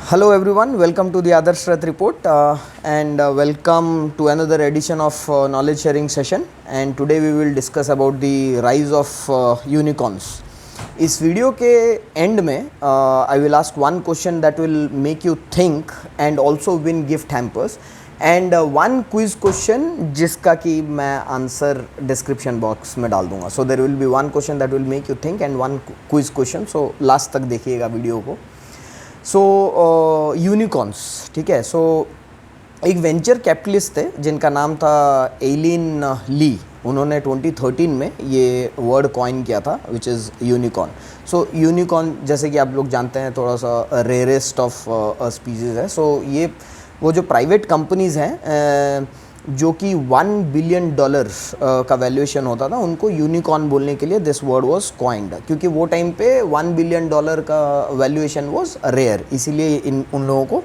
Hello everyone, welcome to the Adarsh Rath report and welcome to another edition of knowledge sharing session. And today we will discuss about the rise of unicorns. इस video के end में I will ask one question that will make you think and also win gift hampers and one quiz question जिसका कि मैं answer description box में डाल दूंगा. So there will be one question that will make you think and one quiz question. So last तक देखिएगा video को. सो unicorns, ठीक है. सो एक वेंचर कैपिटलिस्ट थे जिनका नाम था एलिन ली. उन्होंने 2013 में ये वर्ड कॉइन किया था which is unicorn. So unicorn जैसे कि आप लोग जानते हैं थोड़ा सा रेयरेस्ट ऑफ स्पीसीज़ है. सो ये वो जो प्राइवेट कंपनीज़ हैं जो कि $1 बिलियन का वैल्यूएशन होता था, उनको यूनिकॉर्न बोलने के लिए दिस वर्ड वाज कॉइंड, क्योंकि वो टाइम पे $1 बिलियन का वैल्यूएशन वाज रेयर, इसीलिए उन लोगों को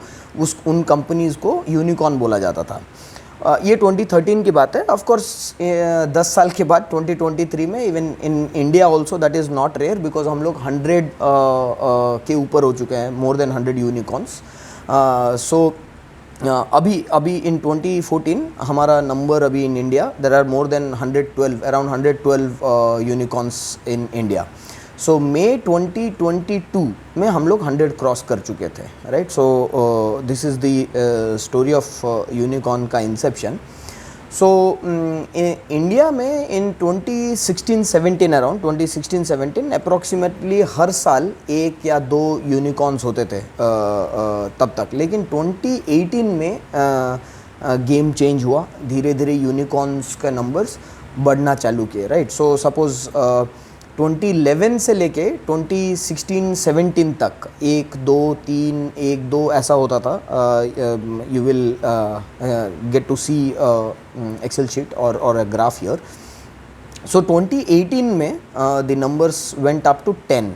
उन कंपनीज़ को यूनिकॉर्न बोला जाता था. ये 2013 की बात है. ऑफ कोर्स 10 साल के बाद 2023 में even in India also that is not rare, because हम लोग 100 के ऊपर हो चुके हैं, मोर देन 100 यूनिकॉर्न्स. सो अभी इन 2014 हमारा नंबर अभी in India there are more than 112, around 112 unicorns in India. So May 2022 में हम लोग 100 क्रॉस कर चुके थे, right. So this is the story of unicorn का इंसेप्शन. सो इंडिया में इन 2016-17 अराउंड 2016-17 अप्रॉक्सीमेटली हर साल 1 या 2 यूनिकॉर्न्स होते थे तब तक. लेकिन 2018 में गेम चेंज हुआ. धीरे धीरे यूनिकॉर्न्स के नंबर्स बढ़ना चालू किए, राइट. सो सपोज़ 2011 से लेके 2016-17 तक 1 2 3 1 2 ऐसा होता था. You will get to see Excel sheet और अ ग्राफ हियर. सो 2018 में the numbers went up to 10,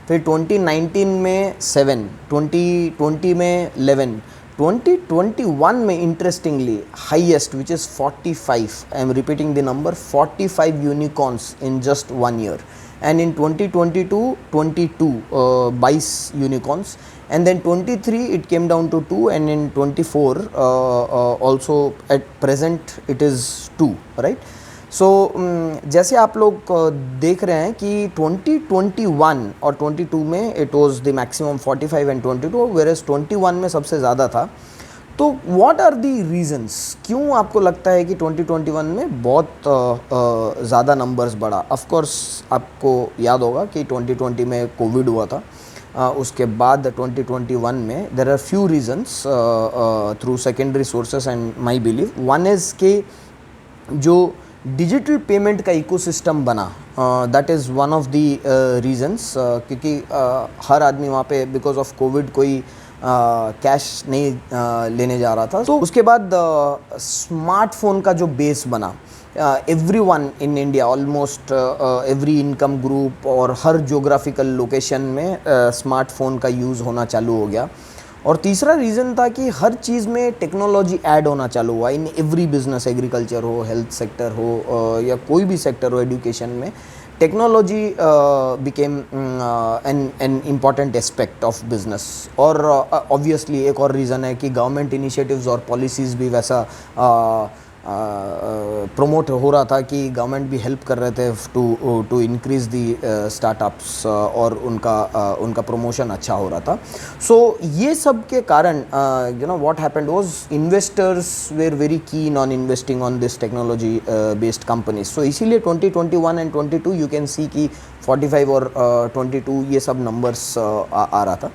फिर 2019 में 7, 2020 में 11, 2021 में interestingly highest which is 45. I am repeating the number, 45 unicorns in just 1 year. And in 2022 22 unicorns, and then 23 it came down to 2, and in 24 also at present it is 2, right. So जैसे आप लोग देख रहे हैं कि 2021 और 22 में it was the maximum 45 and 22, whereas 21 में सबसे ज़्यादा था. तो व्हाट आर दी रीजंस, क्यों आपको लगता है कि 2021 में बहुत ज़्यादा नंबर्स बढ़ा? ऑफ कोर्स आपको याद होगा कि 2020 में कोविड हुआ था. उसके बाद 2021 में there are few reasons through secondary sources and my believe. One is कि जो डिजिटल पेमेंट का इकोसिस्टम बना, that is one of the reasons. क्योंकि हर आदमी वहाँ पे बिकॉज ऑफ कोविड कोई कैश नहीं लेने जा रहा था. तो उसके बाद स्मार्टफोन का जो बेस बना, everyone in India, almost every income group और हर जोग्राफिकल लोकेशन में स्मार्टफोन का यूज़ होना चालू हो गया. और तीसरा रीज़न था कि हर चीज़ में टेक्नोलॉजी ऐड होना चालू हुआ इन एवरी बिजनेस, एग्रीकल्चर हो, हेल्थ सेक्टर हो या कोई भी सेक्टर हो, एजुकेशन में technology became an important aspect of business. और ऑब्वियसली एक और रीज़न है कि गवर्नमेंट इनिशिएटिव्स और पॉलिसीज़ भी वैसा प्रमोट हो रहा था कि गवर्नमेंट भी हेल्प कर रहे थे टू इंक्रीज़ दी स्टार्टअप्स और उनका प्रमोशन अच्छा हो रहा था. सो ये सब के कारण you know what happened was investors were very keen on investing on this technology based companies. So इसीलिए 2021 एंड 22 यू कैन सी कि 45 और 22 ये सब नंबर्स आ रहा था.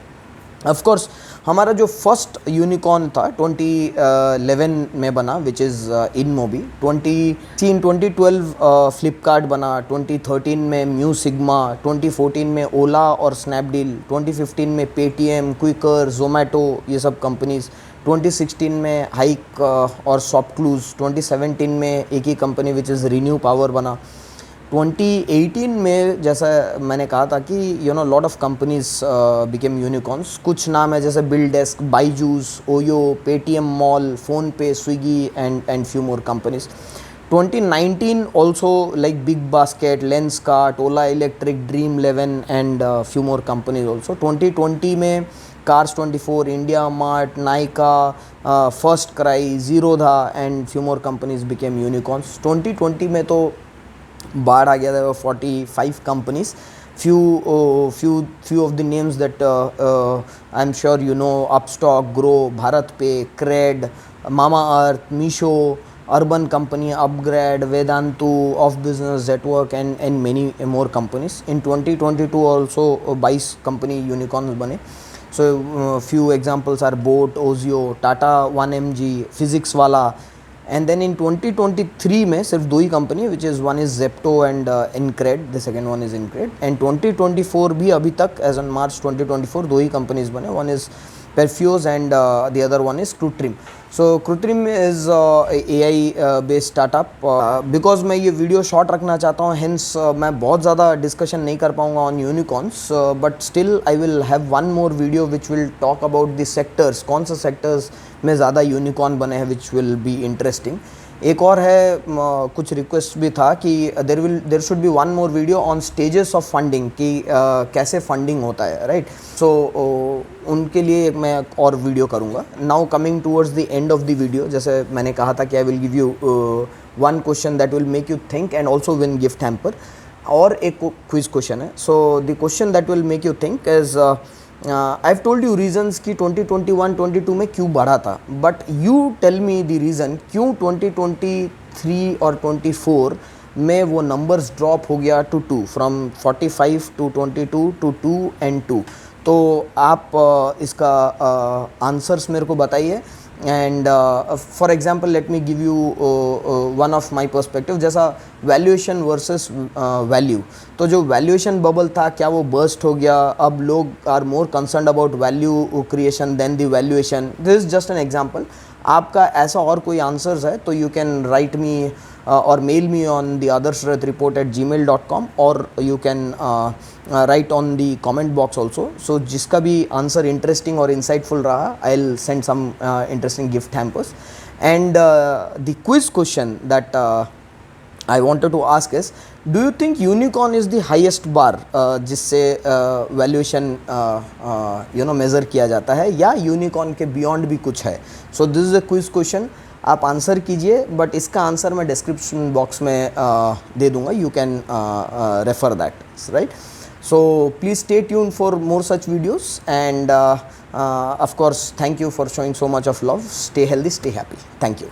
ऑफ कोर्स हमारा जो फर्स्ट यूनिकॉर्न था 2011 में बना विच इज़ इनमोबी. 2012 फ्लिपकार्ट बना, 2013 में म्यू सिग्मा, 2014 में ओला और स्नैपडील, 2015 में पेटीएम, क्विकर, जोमेटो, ये सब कंपनीज़. 2016 में हाइक और सॉफ्टक्लूज. 2017 में एक ही company which is ReNew Power बना. 2018 में जैसा मैंने कहा था कि you know lot of companies became unicorns. कुछ नाम है जैसे BillDesk, Byju's, OYO, Paytm mall, PhonePe, Swiggy and few more companies. 2019 also, like Big Basket, Lenskart, Ola Electric, Dream11 and few more companies also. 2020 में Cars24, India Mart, Nykaa, First Cry, Zerodha and few more companies became unicorns. 2020 में तो बाढ़ आ गया था, 45 companies. Few of the names that I'm sure you know: Upstock, Grow, BharatPe, Cred, Mamaearth, Meesho, Urban Company, Upgrade, Vedantu, Off Business, Zetwork and many more companies. In 2022 also 22 company unicorns बने. So few examples are Boat, Ozio, Tata 1mg, Physics Wala. And then in 2023 में सिर्फ दो ही company, which is one is Zepto and InCred, the second one is InCred. And 2024 भी अभी तक as on March 2024 दो ही कंपनीज बने, one is Perfuse and the other one is Krutrim. So Krutrim is AI based startup. Because मैं ये video short रखना चाहता हूँ, hence मैं बहुत ज़्यादा डिस्कशन नहीं कर पाऊँगा on unicorns, but still I will have one more video which will talk about the sectors, कौन सा सेक्टर्स में ज़्यादा यूनिकॉर्न बने हैं, विच विल बी इंटरेस्टिंग. एक और है, कुछ रिक्वेस्ट भी था कि there should be one more video on stages of funding, कि कैसे फंडिंग होता है, राइट. सो उनके लिए मैं और वीडियो करूँगा. Now coming towards the end of the video, जैसे मैंने कहा था कि I will give you one question that will make you think and also win gift hamper, और एक क्विज क्वेश्चन है. So the question that will make you think is, I have told you reasons कि 2021-22 में क्यों बढ़ा था, but you tell me the reason क्यों 2023 और 24 में वो नंबर्स ड्रॉप हो गया to 2, from 45 to 22 to 2 and 2. तो आप इसका आंसर्स मेरे को बताइए. And for example let me give you one of my perspective, जैसा वैल्यूएशन वर्सेस वैल्यू. तो जो वैल्यूएशन बबल था, क्या वो बर्स्ट हो गया? अब लोग are more concerned about value creation than the valuation. This is just an example. आपका ऐसा और कोई आंसर्स है तो you can write me or mail me on the adarshratreport@gmail.com, or you can write on the comment box also. So जिसका भी answer interesting और insightful रहा, I'll send some interesting gift hampers. And the quiz question that I wanted to ask is, do you think unicorn is the highest bar जिससे valuation measure किया जाता है, या unicorn के बियॉन्ड भी कुछ है? So this is a quiz question. आप आंसर कीजिए, बट इसका आंसर मैं डिस्क्रिप्शन बॉक्स में दे दूंगा. You can refer that, right. So please stay tune for more such videos, end of course thank you for showing so much of love. Stay healthy, stay happy. Thank you.